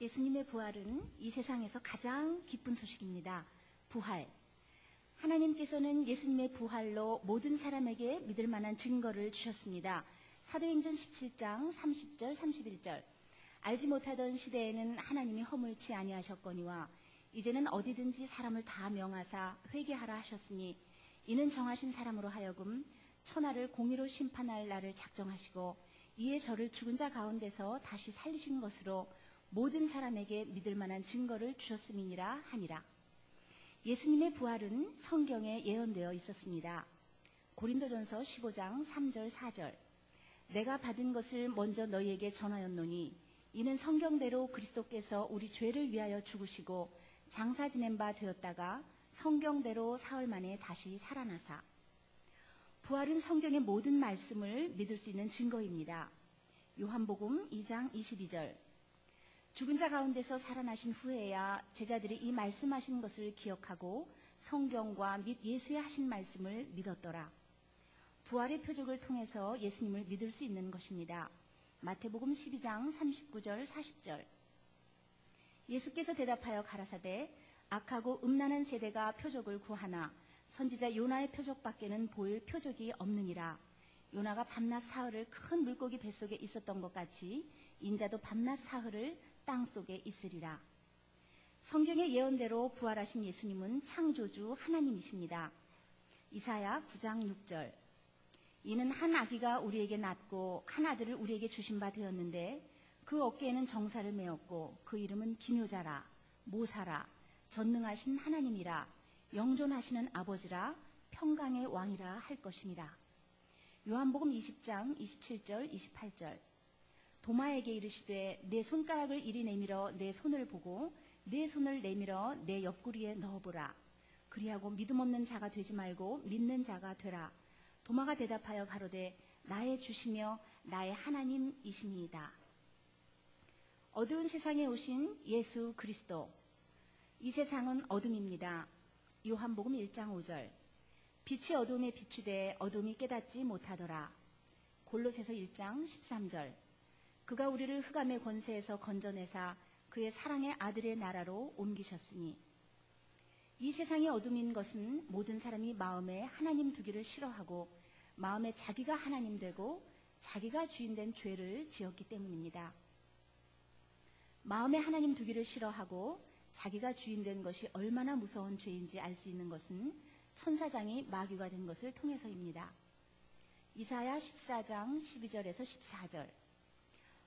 예수님의 부활은 이 세상에서 가장 기쁜 소식입니다. 부활. 하나님께서는 예수님의 부활로 모든 사람에게 믿을 만한 증거를 주셨습니다. 사도행전 17장 30절 31절. 알지 못하던 시대에는 하나님이 허물치 아니하셨거니와 이제는 어디든지 사람을 다 명하사 회개하라 하셨으니 이는 정하신 사람으로 하여금 천하를 공의로 심판할 날을 작정하시고 이에 저를 죽은 자 가운데서 다시 살리신 것으로 모든 사람에게 믿을 만한 증거를 주셨음이니라 하니라. 예수님의 부활은 성경에 예언되어 있었습니다. 고린도전서 15장 3절 4절. 내가 받은 것을 먼저 너희에게 전하였노니 이는 성경대로 그리스도께서 우리 죄를 위하여 죽으시고 장사 지낸 바 되었다가 성경대로 사흘 만에 다시 살아나사. 부활은 성경의 모든 말씀을 믿을 수 있는 증거입니다. 요한복음 2장 22절. 죽은 자 가운데서 살아나신 후에야 제자들이 이 말씀하신 것을 기억하고 성경과 및 예수의 하신 말씀을 믿었더라. 부활의 표적을 통해서 예수님을 믿을 수 있는 것입니다. 마태복음 12장 39절 40절. 예수께서 대답하여 가라사대 악하고 음란한 세대가 표적을 구하나 선지자 요나의 표적밖에는 보일 표적이 없느니라. 요나가 밤낮 사흘을 큰 물고기 뱃속에 있었던 것 같이 인자도 밤낮 사흘을 땅속에 있으리라. 성경의 예언대로 부활하신 예수님은 창조주 하나님이십니다. 이사야 9장 6절. 이는 한 아기가 우리에게 낳고 한 아들을 우리에게 주신 바 되었는데 그 어깨에는 정사를 메었고 그 이름은 기묘자라 모사라 전능하신 하나님이라 영존하시는 아버지라 평강의 왕이라 할 것임이라. 요한복음 20장 27절 28절. 도마에게 이르시되 내 손가락을 이리 내밀어 내 손을 보고 내 손을 내밀어 내 옆구리에 넣어보라. 그리하고 믿음 없는 자가 되지 말고 믿는 자가 되라. 도마가 대답하여 가로되 나의 주시며 나의 하나님이시니이다. 어두운 세상에 오신 예수 그리스도. 이 세상은 어둠입니다. 요한복음 1장 5절. 빛이 어둠에 비추되 어둠이 깨닫지 못하더라. 골로새서 1장 13절. 그가 우리를 흑암의 권세에서 건져내사 그의 사랑의 아들의 나라로 옮기셨으니. 이 세상이 어둠인 것은 모든 사람이 마음에 하나님 두기를 싫어하고 마음에 자기가 하나님 되고 자기가 주인 된 죄를 지었기 때문입니다. 마음에 하나님 두기를 싫어하고 자기가 주인 된 것이 얼마나 무서운 죄인지 알 수 있는 것은 천사장이 마귀가 된 것을 통해서입니다. 이사야 14장 12절에서 14절.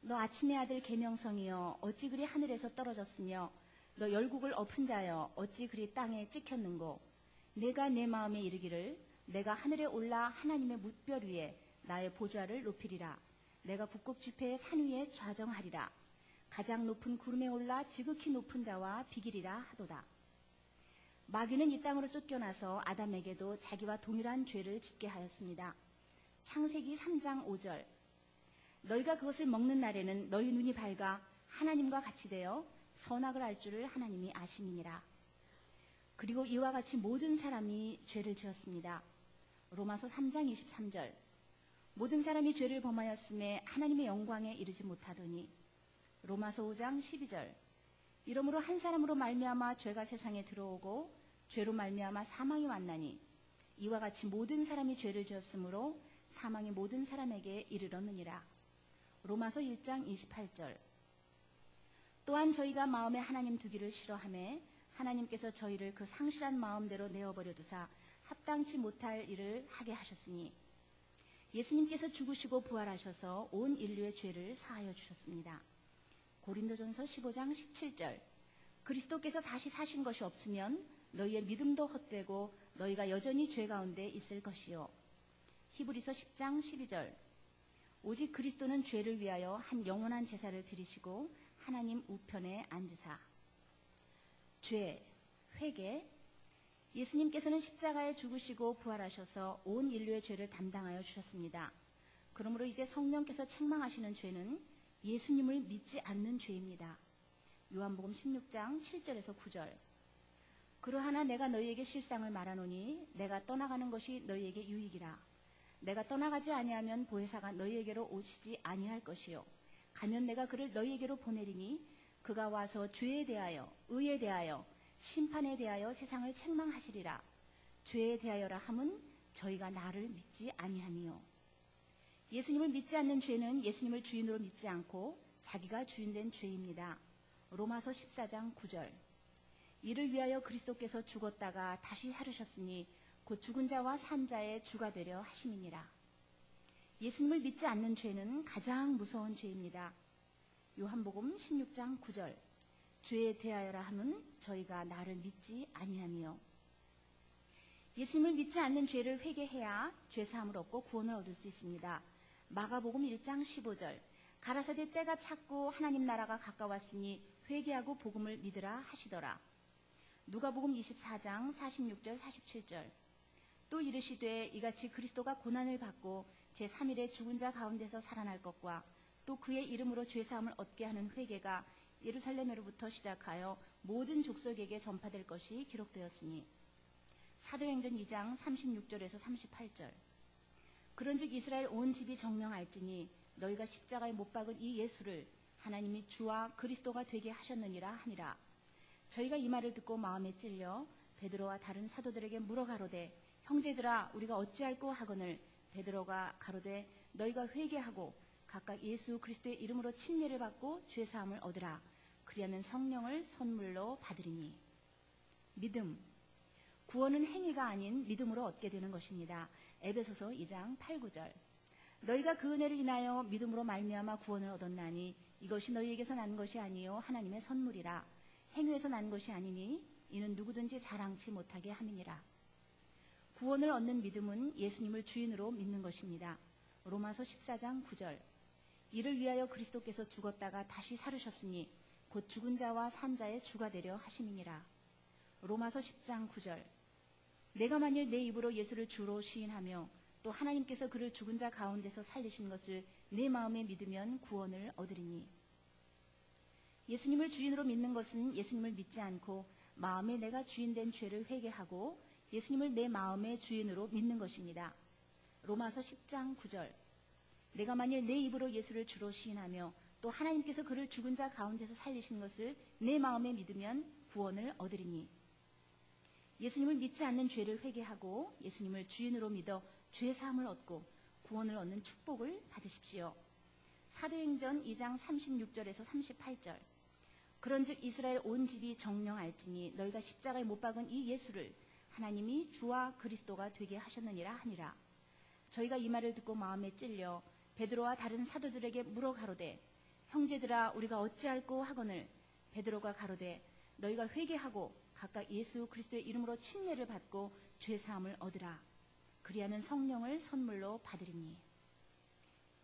너 아침의 아들 계명성이여 어찌 그리 하늘에서 떨어졌으며 너 열국을 엎은 자여 어찌 그리 땅에 찍혔는고. 내가 내 마음에 이르기를 내가 하늘에 올라 하나님의 뭇별 위에 나의 보좌를 높이리라. 내가 북극 지폐의 산 위에 좌정하리라. 가장 높은 구름에 올라 지극히 높은 자와 비기리라 하도다. 마귀는 이 땅으로 쫓겨나서 아담에게도 자기와 동일한 죄를 짓게 하였습니다. 창세기 3장 5절. 너희가 그것을 먹는 날에는 너희 눈이 밝아 하나님과 같이 되어 선악을 알 줄을 하나님이 아심이니라. 그리고 이와 같이 모든 사람이 죄를 지었습니다. 로마서 3장 23절. 모든 사람이 죄를 범하였음에 하나님의 영광에 이르지 못하더니. 로마서 5장 12절. 이러므로 한 사람으로 말미암아 죄가 세상에 들어오고 죄로 말미암아 사망이 왔나니 이와 같이 모든 사람이 죄를 지었으므로 사망이 모든 사람에게 이르렀느니라. 로마서 1장 28절. 또한 저희가 마음에 하나님 두기를 싫어하매 하나님께서 저희를 그 상실한 마음대로 내어버려 두사 합당치 못할 일을 하게 하셨으니. 예수님께서 죽으시고 부활하셔서 온 인류의 죄를 사하여 주셨습니다. 고린도전서 15장 17절. 그리스도께서 다시 사신 것이 없으면 너희의 믿음도 헛되고 너희가 여전히 죄 가운데 있을 것이요. 히브리서 10장 12절. 오직 그리스도는 죄를 위하여 한 영원한 제사를 드리시고 하나님 우편에 앉으사. 죄, 회개. 예수님께서는 십자가에 죽으시고 부활하셔서 온 인류의 죄를 담당하여 주셨습니다. 그러므로 이제 성령께서 책망하시는 죄는 예수님을 믿지 않는 죄입니다. 요한복음 16장 7절에서 9절. 그러하나 내가 너희에게 실상을 말하노니 내가 떠나가는 것이 너희에게 유익이라. 내가 떠나가지 아니하면 보혜사가 너희에게로 오시지 아니할 것이요. 가면 내가 그를 너희에게로 보내리니 그가 와서 죄에 대하여, 의에 대하여, 심판에 대하여 세상을 책망하시리라. 죄에 대하여라 함은 저희가 나를 믿지 아니하니요. 예수님을 믿지 않는 죄는 예수님을 주인으로 믿지 않고 자기가 주인된 죄입니다. 로마서 14장 9절. 이를 위하여 그리스도께서 죽었다가 다시 살으셨으니 곧 죽은 자와 산 자의 주가 되려 하심이니라. 예수님을 믿지 않는 죄는 가장 무서운 죄입니다. 요한복음 16장 9절. 죄에 대하여라 함은 저희가 나를 믿지 아니하니요. 예수님을 믿지 않는 죄를 회개해야 죄사함을 얻고 구원을 얻을 수 있습니다. 마가복음 1장 15절. 가라사대 때가 찼고 하나님 나라가 가까웠으니 회개하고 복음을 믿으라 하시더라. 누가복음 24장 46절 47절. 또 이르시되 이같이 그리스도가 고난을 받고 제3일에 죽은 자 가운데서 살아날 것과 또 그의 이름으로 죄사함을 얻게 하는 회개가 예루살렘으로부터 시작하여 모든 족속에게 전파될 것이 기록되었으니. 사도행전 2장 36절에서 38절. 그런즉 이스라엘 온 집이 정령할지니 너희가 십자가에 못 박은 이 예수를 하나님이 주와 그리스도가 되게 하셨느니라 하니라. 저희가 이 말을 듣고 마음에 찔려 베드로와 다른 사도들에게 물어 가로되 형제들아 우리가 어찌할꼬 하거늘 베드로가 가로되 너희가 회개하고 각각 예수 그리스도의 이름으로 침례를 받고 죄사함을 얻으라. 그리하면 성령을 선물로 받으리니. 믿음. 구원은 행위가 아닌 믿음으로 얻게 되는 것입니다. 에베소서 2장 8, 9절. 너희가 그 은혜를 인하여 믿음으로 말미암아 구원을 얻었나니 이것이 너희에게서 난 것이 아니요 하나님의 선물이라. 행위에서 난 것이 아니니 이는 누구든지 자랑치 못하게 함이니라. 구원을 얻는 믿음은 예수님을 주인으로 믿는 것입니다. 로마서 14장 9절. 이를 위하여 그리스도께서 죽었다가 다시 살으셨으니 곧 죽은 자와 산 자의 주가 되려 하심이니라. 로마서 10장 9절. 내가 만일 내 입으로 예수를 주로 시인하며 또 하나님께서 그를 죽은 자 가운데서 살리신 것을 내 마음에 믿으면 구원을 얻으리니. 예수님을 주인으로 믿는 것은 예수님을 믿지 않고 마음에 내가 주인된 죄를 회개하고 예수님을 내 마음의 주인으로 믿는 것입니다. 로마서 10장 9절. 내가 만일 내 입으로 예수를 주로 시인하며 또 하나님께서 그를 죽은 자 가운데서 살리신 것을 내 마음에 믿으면 구원을 얻으리니. 예수님을 믿지 않는 죄를 회개하고 예수님을 주인으로 믿어 죄사함을 얻고 구원을 얻는 축복을 받으십시오. 사도행전 2장 36절에서 38절. 그런즉 이스라엘 온 집이 정령할지니 너희가 십자가에 못 박은 이 예수를 하나님이 주와 그리스도가 되게 하셨느니라 하니라. 저희가 이 말을 듣고 마음에 찔려 베드로와 다른 사도들에게 물어 가로되 형제들아 우리가 어찌할꼬 하거늘 베드로가 가로되 너희가 회개하고 각각 예수 그리스도의 이름으로 침례를 받고 죄사함을 얻으라. 그리하면 성령을 선물로 받으리니.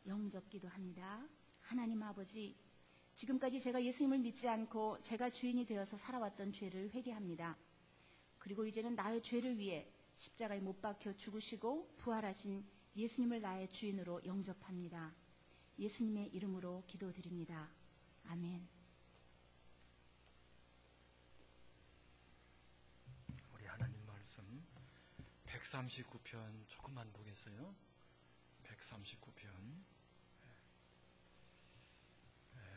영접 기도합니다. 하나님 아버지, 지금까지 제가 예수님을 믿지 않고 제가 주인이 되어서 살아왔던 죄를 회개합니다. 그리고 이제는 나의 죄를 위해 십자가에 못 박혀 죽으시고 부활하신 예수님을 나의 주인으로 영접합니다. 예수님의 이름으로 기도드립니다. 아멘. 우리 하나님 말씀 139편 조금만 보겠어요. 139편.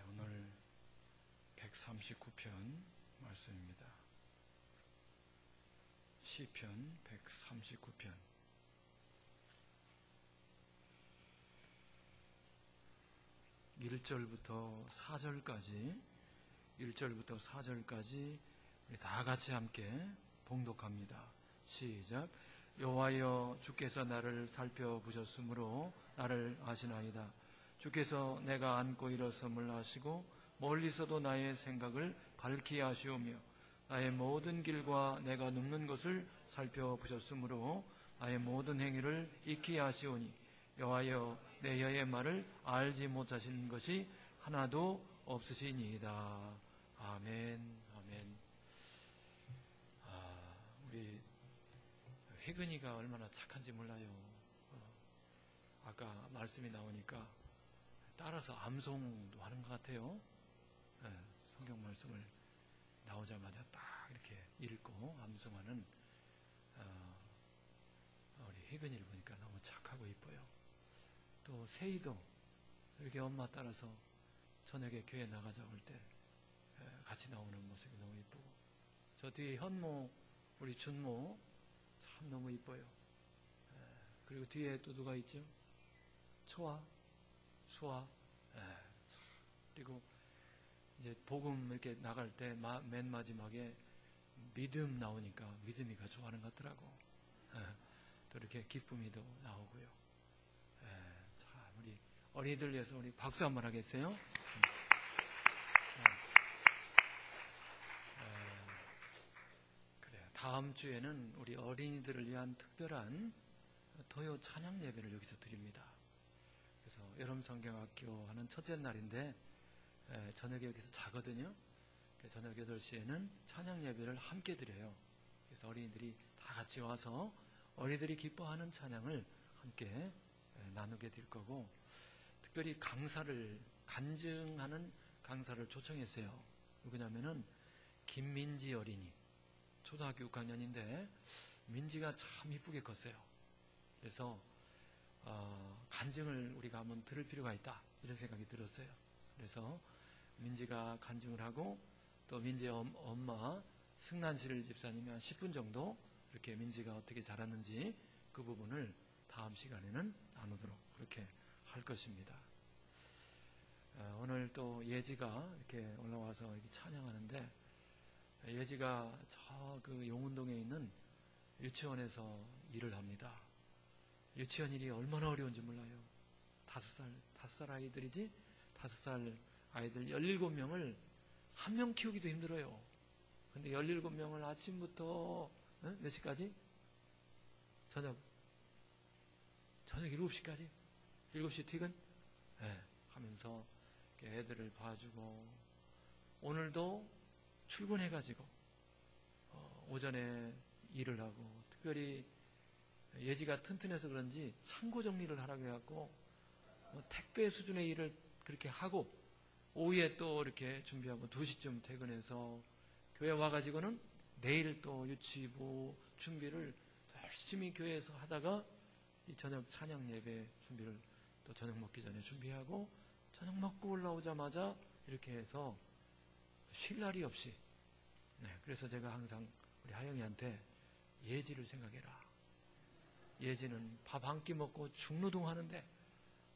오늘 139편 말씀입니다. 시편 139편. 1절부터 4절까지 1절부터 4절까지 우리 다 같이 함께 봉독합니다. 시작. 여호와여 주께서 나를 살펴보셨으므로 나를 아시나이다. 주께서 내가 앉고 일어섬을 아시고 멀리서도 나의 생각을 밝히 아시오며 나의 모든 길과 내가 눕는 것을 살펴보셨으므로 나의 모든 행위를 익히 아시오니 여호와여 내 혀의 말을 알지 못하신 것이 하나도 없으시니이다. 아멘. 아멘. 우리 혜근이가 얼마나 착한지 몰라요. 아까 말씀이 나오니까 따라서 암송도 하는 것 같아요. 성경 말씀을 나오자마자 딱 이렇게 읽고 암송하는 우리 혜근이를 보니까 너무 착하고 이뻐요. 또 세이도 이렇게 엄마 따라서 저녁에 교회 나가자 올 때 저 뒤에 현모, 우리 준모 참 너무 이뻐요. 그리고 뒤에 또 누가 있죠? 초아, 수아. 그리고 이제 복음 이렇게 나갈 때 맨 마지막에 믿음 나오니까 믿음이가 좋아하는 것 같더라고. 또 이렇게 기쁨이도 나오고요. 참 우리 어린이들 위해서 우리 박수 한번 하겠어요? 그래요. 다음 주에는 우리 어린이들을 위한 특별한 토요 찬양 예배를 여기서 드립니다. 그래서 여름 성경학교 하는 첫째 날인데 저녁에 여기서 자거든요. 저녁 8시에는 찬양 예배를 함께 드려요. 그래서 어린이들이 다 같이 와서 어린이들이 기뻐하는 찬양을 함께 나누게 될 거고, 특별히 간증하는 강사를 초청했어요. 누구냐면은 김민지 어린이, 초등학교 6학년인데 민지가 참 이쁘게 컸어요. 그래서 간증을 우리가 한번 들을 필요가 있다, 이런 생각이 들었어요. 그래서 민지가 간증을 하고, 또 민지의 엄마 승란실 집사님이 한 10분 정도 이렇게 민지가 어떻게 자랐는지 그 부분을 다음 시간에는 나누도록 그렇게 할 것입니다. 오늘 또 예지가 이렇게 올라와서 이렇게 찬양하는데, 예지가 저 그 용운동에 있는 유치원에서 일을 합니다. 유치원 일이 얼마나 어려운지 몰라요. 5살 아이들이지, 5살 아이들 17명을 한 명 키우기도 힘들어요. 근데 17명을 아침부터 몇 시까지? 저녁 7시까지? 7시 퇴근? 하면서 애들을 봐주고, 오늘도 출근해가지고 오전에 일을 하고, 특별히 예지가 튼튼해서 그런지 창고 정리를 하라고 해갖고 택배 수준의 일을 그렇게 하고, 오후에 또 이렇게 준비하고 2시쯤 퇴근해서 교회 와가지고는 내일 또 유치부 준비를 열심히 교회에서 하다가 이 저녁 찬양 예배 준비를 또 저녁 먹기 전에 준비하고, 저녁 먹고 올라오자마자 이렇게 해서 쉴 날이 없이. 그래서 제가 항상 우리 하영이한테 예지를 생각해라. 예지는 밥 한 끼 먹고 중노동 하는데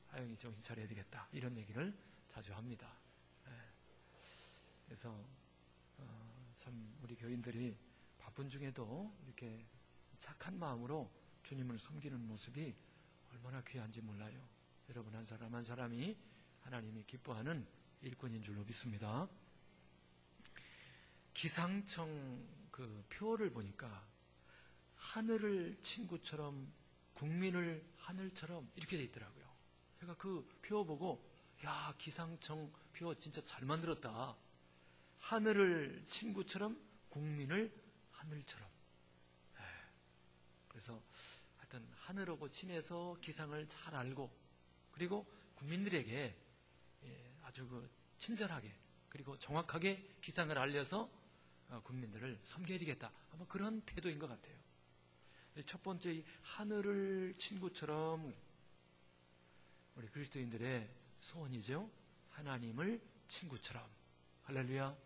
하영이 정신 차려야 되겠다, 이런 얘기를 자주 합니다. 그래서 참 우리 교인들이 바쁜 중에도 이렇게 착한 마음으로 주님을 섬기는 모습이 얼마나 귀한지 몰라요. 여러분 한 사람 한 사람이 하나님이 기뻐하는 일꾼인 줄로 믿습니다. 기상청 그 표를 보니까 하늘을 친구처럼 국민을 하늘처럼 이렇게 돼 있더라고요. 제가 그 표 보고, 야, 기상청 표 진짜 잘 만들었다. 하늘을 친구처럼 국민을 하늘처럼. 그래서 하여튼 하늘하고 친해서 기상을 잘 알고, 그리고 국민들에게 아주 친절하게 그리고 정확하게 기상을 알려서 국민들을 섬겨야 되겠다, 아마 그런 태도인 것 같아요. 첫 번째, 하늘을 친구처럼 우리 그리스도인들의 소원이죠. 하나님을 친구처럼. 할렐루야.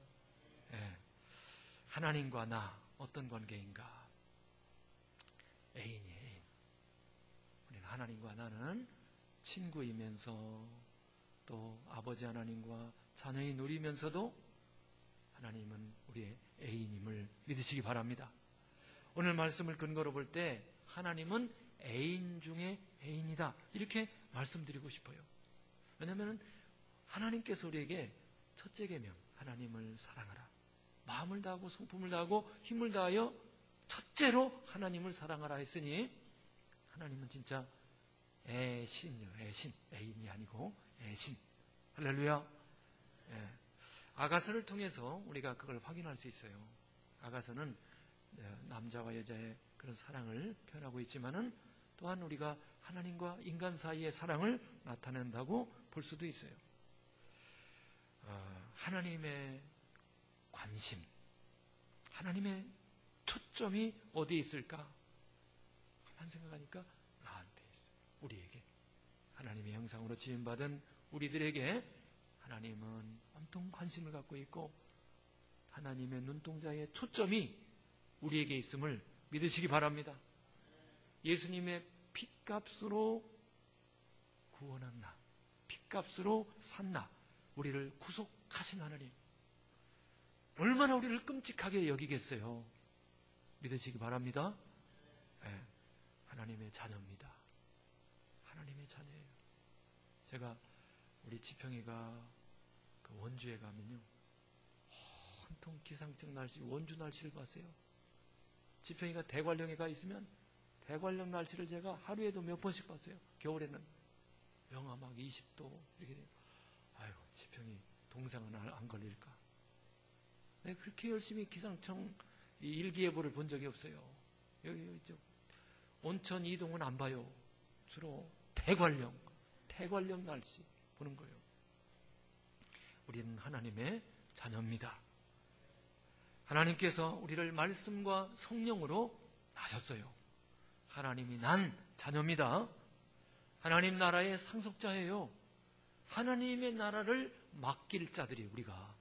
하나님과 나 어떤 관계인가? 애인이에요, 애인. 우리는 하나님과 나는 친구이면서 또 아버지 하나님과 자녀이 누리면서도 하나님은 우리의 애인임을 믿으시기 바랍니다. 오늘 말씀을 근거로 볼 때 하나님은 애인 중에 애인이다, 이렇게 말씀드리고 싶어요. 왜냐하면 하나님께서 우리에게 첫째 계명, 하나님을 사랑하라, 마음을 다하고 성품을 다하고 힘을 다하여 첫째로 하나님을 사랑하라 했으니, 하나님은 진짜 애신이요, 애신. 애인이 아니고 애신. 할렐루야. 아가서를 통해서 우리가 그걸 확인할 수 있어요. 아가서는 남자와 여자의 그런 사랑을 표현하고 있지만은 또한 우리가 하나님과 인간 사이의 사랑을 나타낸다고 볼 수도 있어요. 하나님의 관심, 하나님의 초점이 어디에 있을까? 가만 생각하니까 나한테 있어요. 우리에게, 하나님의 형상으로 지음받은 우리들에게 하나님은 온통 관심을 갖고 있고, 하나님의 눈동자의 초점이 우리에게 있음을 믿으시기 바랍니다. 예수님의 핏값으로 구원한 나, 핏값으로 산 나, 우리를 구속하신 하나님, 얼마나 우리를 끔찍하게 여기겠어요. 믿으시기 바랍니다. 네, 하나님의 자녀입니다. 하나님의 자녀예요. 제가 우리 지평이가 그 원주에 가면요, 온통 기상청 날씨, 원주 날씨를 봤어요. 지평이가 대관령에 가 있으면 대관령 날씨를 제가 하루에도 몇 번씩 봤어요. 겨울에는 영하 막 20도 이렇게 돼요. 아유, 지평이 동상은 안 걸릴까? 내가 그렇게 열심히 기상청 일기예보를 본 적이 없어요. 여기 온천 이동은 안 봐요. 주로 대관령 날씨 보는 거예요. 우리는 하나님의 자녀입니다. 하나님께서 우리를 말씀과 성령으로 나셨어요. 하나님이 난 자녀입니다. 하나님 나라의 상속자예요. 하나님의 나라를 맡길 자들이 우리가.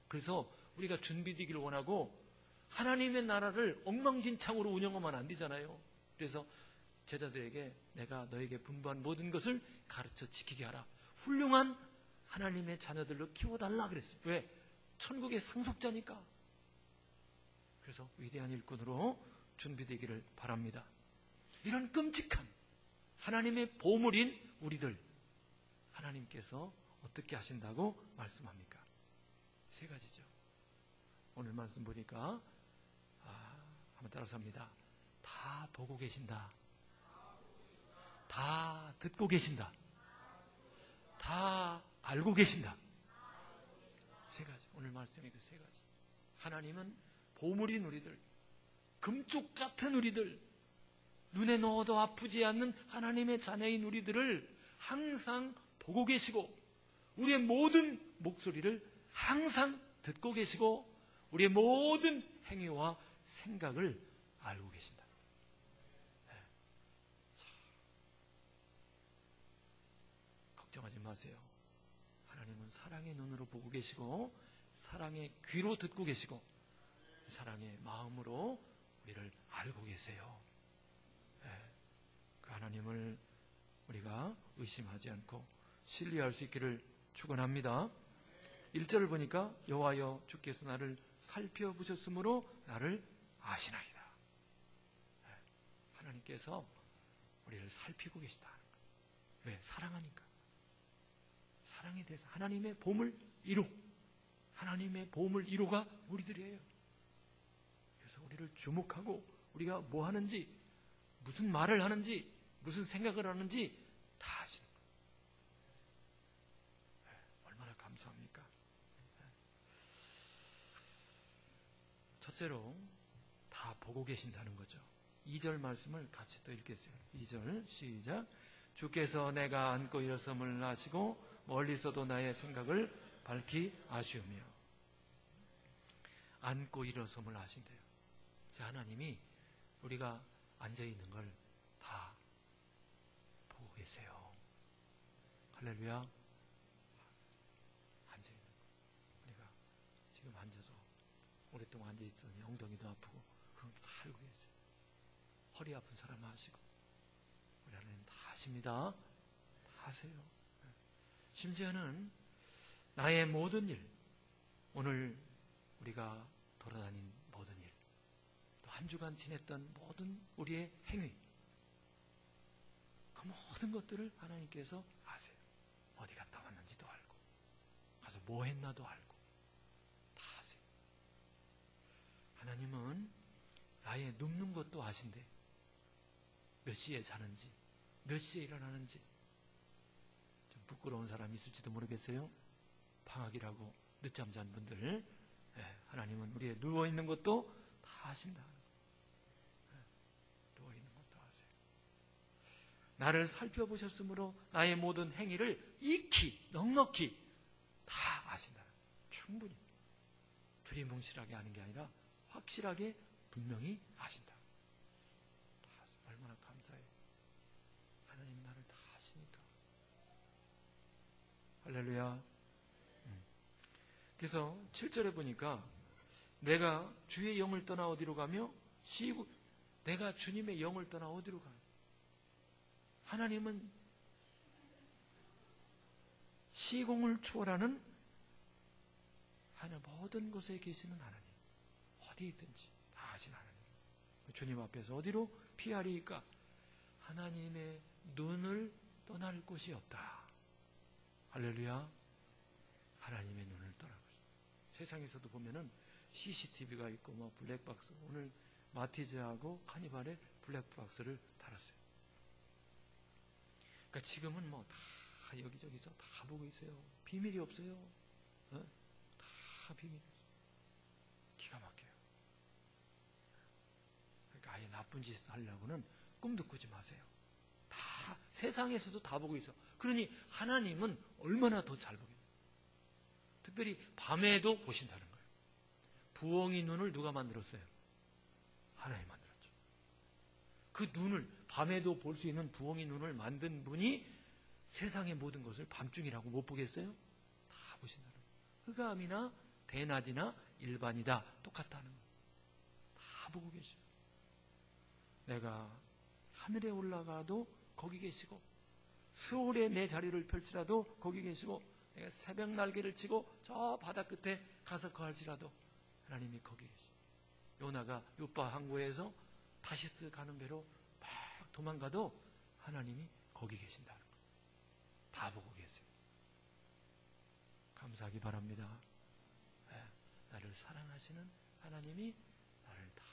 그래서 우리가 준비되기를 원하고 하나님의 나라를 엉망진창으로 운영하면 안 되잖아요. 그래서 제자들에게 내가 너에게 분부한 모든 것을 가르쳐 지키게 하라. 훌륭한 하나님의 자녀들로 키워달라 그랬어요. 왜? 천국의 상속자니까. 그래서 위대한 일꾼으로 준비되기를 바랍니다. 이런 끔찍한 하나님의 보물인 우리들, 하나님께서 어떻게 하신다고 말씀합니까? 세 가지죠. 오늘 말씀 보니까 한번 따라서 합니다. 다 보고 계신다. 다 듣고 계신다. 다 알고 계신다. 세 가지. 오늘 말씀의 그 세 가지. 하나님은 보물인 우리들, 금쪽 같은 우리들, 눈에 넣어도 아프지 않는 하나님의 자녀인 우리들을 항상 보고 계시고 우리의 모든 목소리를 항상 듣고 계시고 우리의 모든 행위와 생각을 알고 계신다. 네. 걱정하지 마세요. 하나님은 사랑의 눈으로 보고 계시고 사랑의 귀로 듣고 계시고 사랑의 마음으로 우리를 알고 계세요. 네. 그 하나님을 우리가 의심하지 않고 신뢰할 수 있기를 축원합니다. 1절을 보니까 여호와여 주께서 나를 살펴보셨으므로 나를 아시나이다. 네. 하나님께서 우리를 살피고 계시다. 왜? 사랑하니까. 사랑에 대해서 하나님의 보물 1호, 하나님의 보물 1호가 우리들이에요. 그래서 우리를 주목하고 우리가 뭐 하는지, 무슨 말을 하는지, 무슨 생각을 하는지 다 아시는 거예요. 네, 얼마나 감사합니까? 네. 첫째로 다 보고 계신다는 거죠. 2절 말씀을 같이 또 읽겠어요. 2절 시작. 주께서 내가 앉고 일어섬을 아시고 멀리서도 나의 생각을 밝히 아시오며. 앉고 일어섬을 아신대요. 하나님이 우리가 앉아있는 걸 다 보고 계세요. 할렐루야. 앉아있는 거. 우리가 지금 앉아서 오랫동안 앉아있으니 엉덩이도 아프고 그런 거 다 알고 계세요. 허리 아픈 사람 아시고 우리 하나님 다 아십니다. 다 아세요. 심지어는 나의 모든 일, 오늘 우리가 돌아다닌 모든 일, 또 한 주간 지냈던 모든 우리의 행위, 그 모든 것들을 하나님께서 아세요. 어디 갔다 왔는지도 알고, 가서 뭐 했나도 알고, 다 아세요. 하나님은 나의 눕는 것도 아신대. 몇 시에 자는지, 몇 시에 일어나는지. 좀 부끄러운 사람이 있을지도 모르겠어요. 방학이라고 늦잠 잔 분들, 하나님은 우리의 누워있는 것도 다 아신다. 누워있는 것도 아세요. 나를 살펴보셨으므로 나의 모든 행위를 익히 넉넉히 다 아신다. 충분히 두리뭉실하게 아는 게 아니라 확실하게 분명히 아신다. 얼마나 감사해요. 하나님 나를 다 아시니까. 할렐루야. 그래서 7절에 보니까 내가 주의 영을 떠나 어디로 가며 내가 주님의 영을 떠나 어디로 가요? 하나님은 시공을 초월하는 하나님, 모든 곳에 계시는 하나님, 어디 있든지 다 아신 하나님. 주님 앞에서 어디로 피하리까? 하나님의 눈을 떠날 곳이 없다. 할렐루야. 하나님의 눈을 떠날 곳이. 세상에서도 보면은 CCTV가 있고 뭐 블랙박스, 오늘 마티즈하고 카니발에 블랙박스를 달았어요. 그러니까 지금은 뭐 다 여기저기서 다 보고 있어요. 비밀이 없어요. 다 비밀이 없어요. 기가 막혀요. 그러니까 아예 나쁜 짓 하려고는 꿈도 꾸지 마세요. 다 세상에서도 다 보고 있어. 그러니 하나님은 얼마나 더 잘 보겠어요. 특별히 밤에도 보신다는 거예요. 부엉이 눈을 누가 만들었어요? 하나님 만들었죠. 그 눈을, 밤에도 볼 수 있는 부엉이 눈을 만든 분이 세상의 모든 것을 밤중이라고 못 보겠어요? 다 보신다는 거예요. 흑암이나 대낮이나 일반이다 똑같다는 거예요. 다 보고 계셔요. 내가 하늘에 올라가도 거기 계시고, 수월에 내 자리를 펼치라도 거기 계시고, 내가 새벽 날개를 치고 저 바다 끝에 가서 거할지라도 하나님이 거기 계시고, 요나가 요파 항구에서 다시스 가는 배로 막 도망가도 하나님이 거기 계신다는 거예요. 다 보고 계세요. 감사하기 바랍니다. 나를 사랑하시는 하나님이 나를 다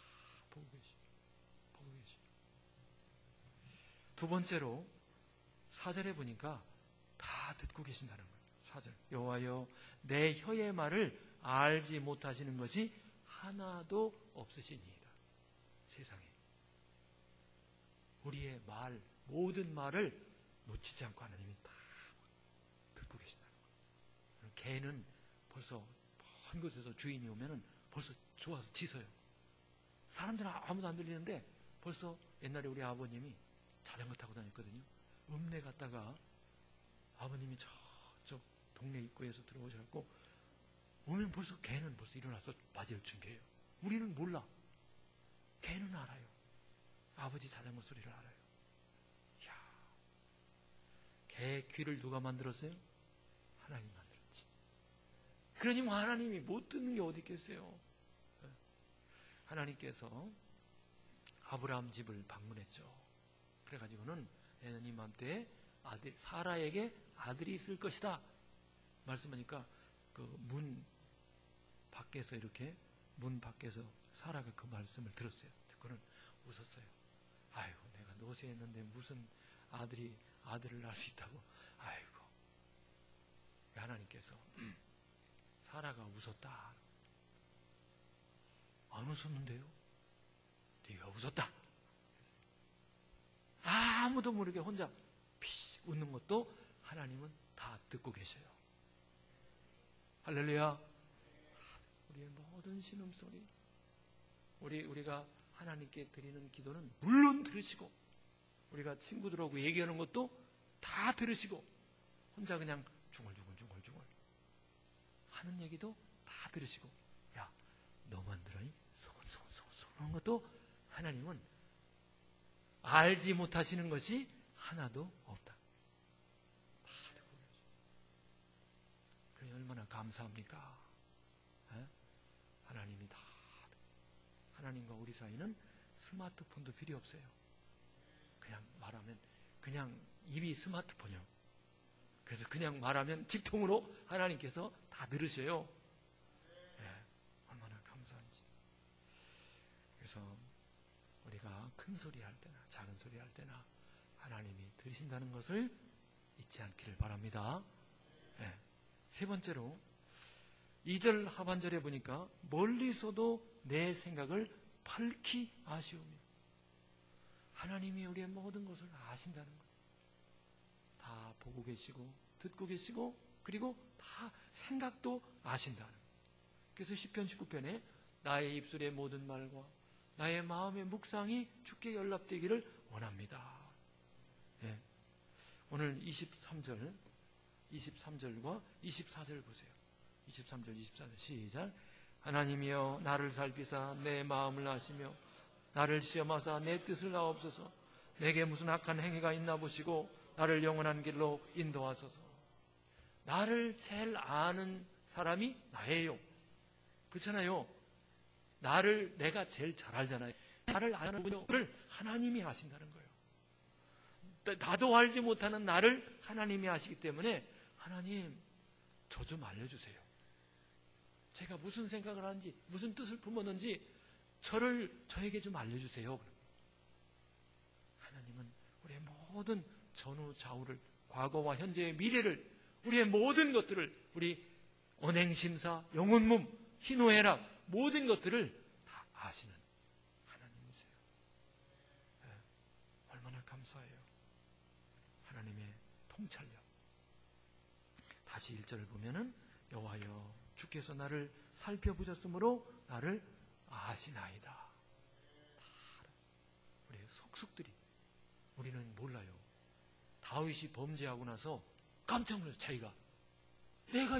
보고 계시고, 두 번째로 4절에 보니까 다 듣고 계신다는 거예요. 4절. 여호와여, 내 혀의 말을 알지 못하시는 것이 하나도 없으시니이다. 세상에 우리의 말, 모든 말을 놓치지 않고 하나님이 다 듣고 계신다는 거예요. 개는 벌써 먼 곳에서 주인이 오면은 벌써 좋아서 짖어요. 사람들은 아무도 안 들리는데 벌써 옛날에 우리 아버님이 자전거 타고 다녔거든요. 읍내 갔다가 아버님이 저쪽 동네 입구에서 들어오셔서 오면 벌써 개는 벌써 일어나서 맞을 준비해요. 우리는 몰라. 개는 알아요. 아버지 자전거 소리를 알아요. 이야, 개 귀를 누가 만들었어요? 하나님 만들었지. 그러니 뭐 하나님이 못 듣는 게 어디 있겠어요? 하나님께서 아브라함 집을 방문했죠. 그래가지고는 내년 이맘때 아들 사라에게 아들이 있을 것이다 말씀하니까 그 문 밖에서 이렇게 문 밖에서 사라가 그 말씀을 들었어요. 듣고는 웃었어요. 아이고, 내가 노쇠했는데 무슨 아들을 낳을 수 있다고. 아이고. 하나님께서 사라가 웃었다. 안 웃었는데요? 네가 웃었다. 아무도 모르게 혼자 피 웃는 것도 하나님은 다 듣고 계셔요. 할렐루야. 우리의 모든 신음소리, 우리가 하나님께 드리는 기도는 물론 들으시고, 우리가 친구들하고 얘기하는 것도 다 들으시고, 혼자 그냥 중얼중얼 하는 얘기도 다 들으시고, 야, 너만 들어니? 소곤소곤 하는 것도 하나님은 알지 못하시는 것이 하나도 없다. 다 듣고 계시죠. 그러니 얼마나 감사합니까? 하나님이 다, 하나님과 우리 사이는 스마트폰도 필요 없어요. 그냥 말하면, 그냥 입이 스마트폰이요. 그래서 그냥 말하면 직통으로 하나님께서 다 들으셔요. 얼마나 감사한지. 그래서 우리가 큰 소리 할 때나 작은 소리 할 때나 하나님이 들으신다는 것을 잊지 않기를 바랍니다. 세 번째로 2절 하반절에 보니까 멀리서도 내 생각을 밝히 아시오며, 하나님이 우리의 모든 것을 아신다는 거예요. 다 보고 계시고 듣고 계시고 그리고 다 생각도 아신다는 거예요. 그래서 시편 19편에 나의 입술의 모든 말과 나의 마음의 묵상이 주께 연락되기를 원합니다. 오늘 23절과 24절 보세요. 23절, 24절 시작. 하나님이여 나를 살피사 내 마음을 아시며 나를 시험하사 내 뜻을 아옵소서. 내게 무슨 악한 행위가 있나 보시고 나를 영원한 길로 인도하소서. 나를 제일 아는 사람이 나예요. 그렇잖아요. 나를 내가 제일 잘 알잖아요. 나를 아는 분을 하나님이 아신다는 거예요. 나도 알지 못하는 나를 하나님이 아시기 때문에 하나님 저 좀 알려주세요. 제가 무슨 생각을 하는지 무슨 뜻을 품었는지 저에게 좀 알려주세요. 하나님은 우리의 모든 전후 좌우를 과거와 현재의 미래를 우리의 모든 것들을 우리 언행심사, 영혼몸, 희노애락 모든 것들을 다 아시는 하나님이세요. 네, 얼마나 감사해요. 하나님의 통찰력. 다시 1절을 보면은 여호와여 주께서 나를 살펴보셨으므로 나를 아시나이다. 다 우리의 속속들이 우리는 몰라요. 다윗이 범죄하고 나서 깜짝 놀라서 자기가 내가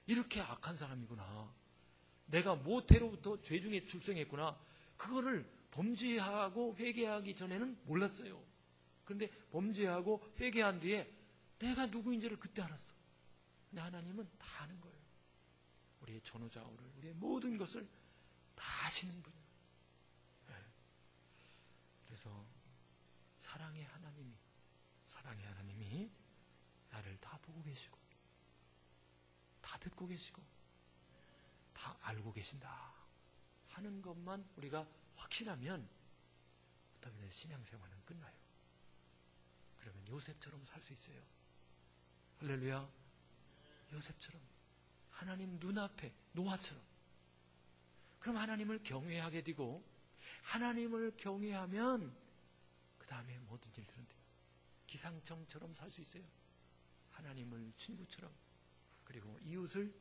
이렇게 악한 사람이구나. 내가 모태로부터 죄 중에 출생했구나. 그거를 범죄하고 회개하기 전에는 몰랐어요. 그런데 범죄하고 회개한 뒤에 내가 누구인지를 그때 알았어. 근데 하나님은 다 아는 거예요. 우리의 전후좌우를, 우리의 모든 것을 다 아시는 분이에요. 네. 그래서 사랑의 하나님이 나를 다 보고 계시고 다 듣고 계시고 다 알고 계신다 하는 것만 우리가 확신하면 그다음에 신앙생활은 끝나요. 그러면 요셉처럼 살 수 있어요. 할렐루야. 요셉처럼 하나님 눈앞에 노아처럼. 그럼 하나님을 경외하게 되고 하나님을 경외하면 그 다음에 모든 일들은 돼요. 기상청처럼 살 수 있어요. 하나님을 친구처럼 그리고 이웃을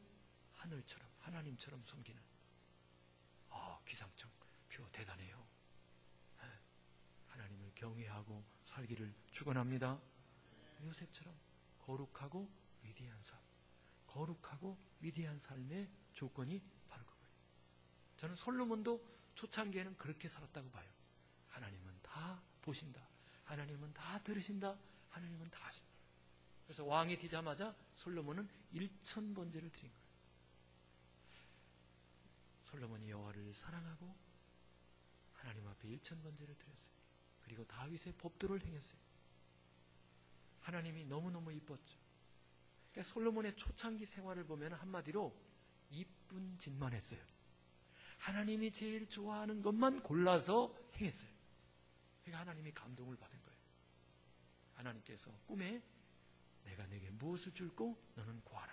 하늘처럼 하나님처럼 섬기는. 기상청 표 대단해요. 하나님을 경외하고 살기를 축원합니다. 요셉처럼 거룩하고 위대한 삶. 거룩하고 위대한 삶의 조건이 바로 그거예요. 저는 솔로몬도 초창기에는 그렇게 살았다고 봐요. 하나님은 다 보신다. 하나님은 다 들으신다. 하나님은 다 아신다. 그래서 왕이 되자마자 솔로몬은 1000번제를 드린 거예요. 솔로몬이 여호와를 사랑하고 하나님 앞에 1000번제를 드렸어요. 그리고 다윗의 법도를 행했어요. 하나님이 너무너무 이뻤죠. 그러니까 솔로몬의 초창기 생활을 보면 한마디로 이쁜 짓만 했어요. 하나님이 제일 좋아하는 것만 골라서 행했어요. 그러니까 하나님이 감동을 받은 거예요. 하나님께서 꿈에 내가 내게 무엇을 줄고 너는 구하라.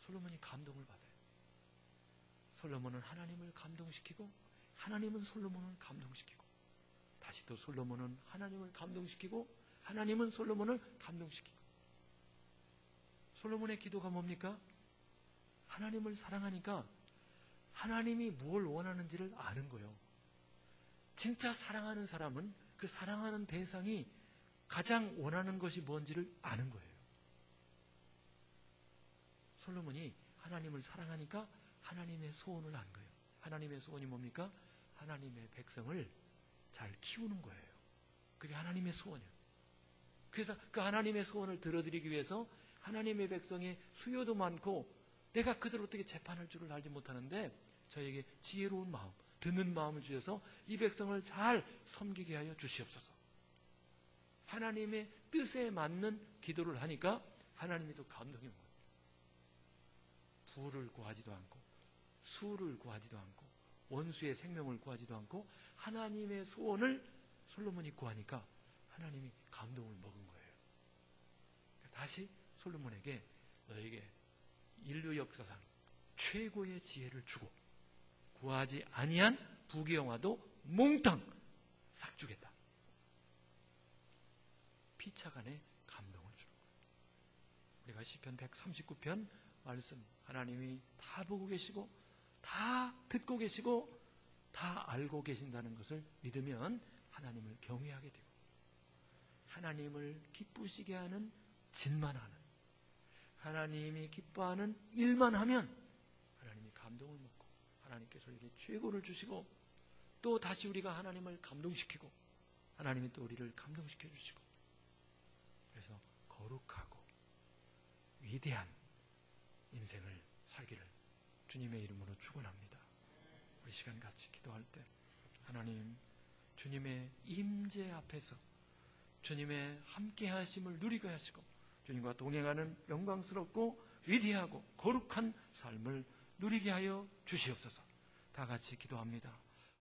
솔로몬이 감동을 받아요. 솔로몬은 하나님을 감동시키고 하나님은 솔로몬을 감동시키고 다시 또 솔로몬은 하나님을 감동시키고 하나님은 솔로몬을 감동시키고. 솔로몬의 기도가 뭡니까? 하나님을 사랑하니까 하나님이 뭘 원하는지를 아는 거예요. 진짜 사랑하는 사람은 그 사랑하는 대상이 가장 원하는 것이 뭔지를 아는 거예요. 솔로몬이 하나님을 사랑하니까 하나님의 소원을 안 거예요. 하나님의 소원이 뭡니까? 하나님의 백성을 잘 키우는 거예요. 그게 하나님의 소원이에요. 그래서 그 하나님의 소원을 들어드리기 위해서 하나님의 백성의 수요도 많고 내가 그들 어떻게 재판할 줄을 알지 못하는데 저에게 지혜로운 마음, 듣는 마음을 주셔서 이 백성을 잘 섬기게 하여 주시옵소서. 하나님의 뜻에 맞는 기도를 하니까 하나님이 또 감동이 온 거예요. 부를 구하지도 않고 수를 구하지도 않고 원수의 생명을 구하지도 않고 하나님의 소원을 솔로몬이 구하니까 하나님이 감동을 먹은 거예요. 다시 솔로몬에게 너에게 인류 역사상 최고의 지혜를 주고 구하지 아니한 부귀영화도 몽땅 싹 주겠다. 피차간에 감동을 주는 거예요. 우리가 시편 139편 말씀 하나님이 다 보고 계시고 다 듣고 계시고 다 알고 계신다는 것을 믿으면 하나님을 경외하게 되고 하나님을 기쁘시게 하는 짓만 하는 하나님이 기뻐하는 일만 하면 하나님이 감동을 먹고 하나님께서 우리에게 최고를 주시고 또 다시 우리가 하나님을 감동시키고 하나님이 또 우리를 감동시켜 주시고 그래서 거룩하고 위대한 인생을 살기를 주님의 이름으로 축원합니다. 우리 시간 같이 기도할 때 하나님 주님의 임재 앞에서 주님의 함께 하심을 누리게 하시고 주님과 동행하는 영광스럽고 위대하고 거룩한 삶을 누리게 하여 주시옵소서. 다 같이 기도합니다.